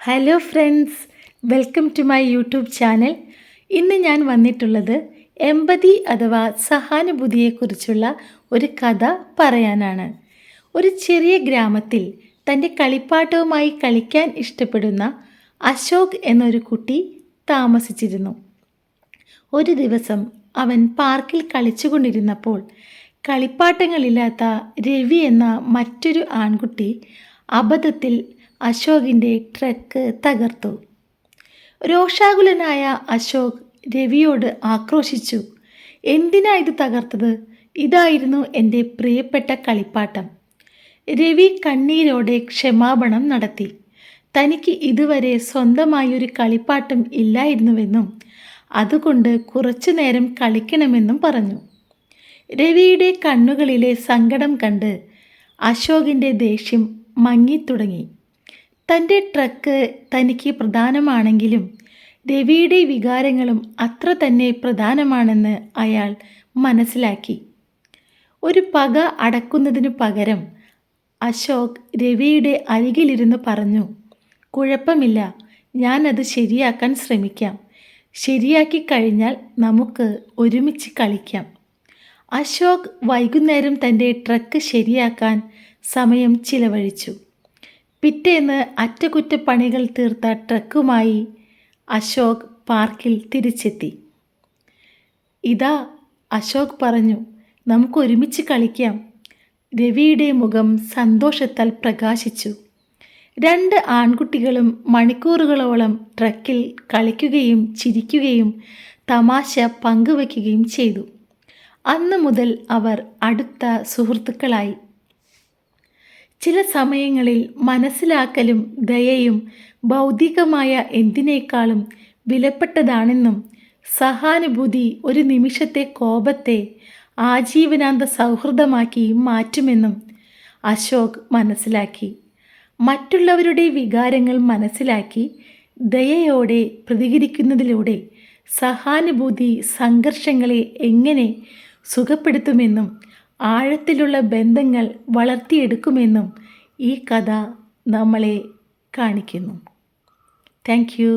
Hello friends, welcome to my YouTube channel. ഇന്ന് ഞാൻ വന്നിട്ടുള്ളത് എമ്പതി അഥവാ സഹാനുഭൂതിയെക്കുറിച്ചുള്ള ഒരു കഥ പറയാനാണ്. ഒരു ചെറിയ ഗ്രാമത്തിൽ തൻ്റെ കളിപ്പാട്ടവുമായി കളിക്കാൻ ഇഷ്ടപ്പെടുന്ന അശോക് എന്നൊരു കുട്ടി താമസിച്ചിരുന്നു. ഒരു ദിവസം അവൻ പാർക്കിൽ കളിച്ചുകൊണ്ടിരുന്നപ്പോൾ കളിപ്പാട്ടങ്ങളില്ലാത്ത രവി എന്ന മറ്റൊരു ആൺകുട്ടി അബദ്ധത്തിൽ അശോകിൻ്റെ ട്രക്ക് തകർത്തു. രോഷാകുലനായ അശോക് രവിയോട് ആക്രോശിച്ചു. എന്തിനാ ഇത് തകർത്തത്? ഇതായിരുന്നു എൻ്റെ പ്രിയപ്പെട്ട കളിപ്പാട്ടം. രവി കണ്ണീരോടെ ക്ഷമാപണം നടത്തി. തനിക്ക് ഇതുവരെ സ്വന്തമായൊരു കളിപ്പാട്ടം ഇല്ലായിരുന്നുവെന്നും അതുകൊണ്ട് കുറച്ചു നേരം കളിക്കണമെന്നും പറഞ്ഞു. രവിയുടെ കണ്ണുകളിലെ സങ്കടം കണ്ട് അശോകിൻ്റെ ദേഷ്യം മങ്ങിത്തുടങ്ങി. തൻ്റെ ട്രക്ക് തനിക്ക് പ്രധാനമാണെങ്കിലും രവിയുടെ വികാരങ്ങളും അത്ര തന്നെ പ്രധാനമാണെന്ന് അയാൾ മനസ്സിലാക്കി. ഒരു പക അടക്കുന്നതിനു പകരം അശോക് രവിയുടെ അരികിലിരുന്ന് പറഞ്ഞു, കുഴപ്പമില്ല, ഞാനത് ശരിയാക്കാൻ ശ്രമിക്കാം. ശരിയാക്കി കഴിഞ്ഞാൽ നമുക്ക് ഒരുമിച്ച് കളിക്കാം. അശോക് വൈകുന്നേരം തൻ്റെ ട്രക്ക് ശരിയാക്കാൻ സമയം ചിലവഴിച്ചു. പിറ്റേന്ന് അറ്റകുറ്റപ്പണികൾ തീർത്ത ട്രക്കുമായി അശോക് പാർക്കിൽ തിരിച്ചെത്തി. ഇതാ, അശോക് പറഞ്ഞു, നമുക്ക് ഒരുമിച്ച് കളിക്കാം. രവിയുടെ മുഖം സന്തോഷത്താൽ പ്രകാശിച്ചു. രണ്ട് ആൺകുട്ടികളും മണിക്കൂറുകളോളം ട്രക്കിൽ കളിക്കുകയും ചിരിക്കുകയും തമാശ പങ്കുവയ്ക്കുകയും ചെയ്തു. അന്നു മുതൽ അവർ അടുത്ത സുഹൃത്തുക്കളായി. ചില സമയങ്ങളിൽ മനസ്സിലാക്കലും ദയയും ഭൗതികമായ എന്തിനേക്കാളും വിലപ്പെട്ടതാണെന്നും സഹാനുഭൂതി ഒരു നിമിഷത്തെ കോപത്തെ ആജീവനാന്ത സൗഹൃദമാക്കി മാറ്റുമെന്നും അശോക് മനസ്സിലാക്കി. മറ്റുള്ളവരുടെ വികാരങ്ങൾ മനസ്സിലാക്കി ദയയോടെ പ്രതികരിക്കുന്നതിലൂടെ സഹാനുഭൂതി സംഘർഷങ്ങളെ എങ്ങനെ സുഖപ്പെടുത്തുമെന്നും ആഴത്തിലുള്ള ബന്ധങ്ങൾ വളർത്തിയെടുക്കുമെന്നും ഈ കഥ നമ്മളെ കാണിക്കുന്നു. Thank you.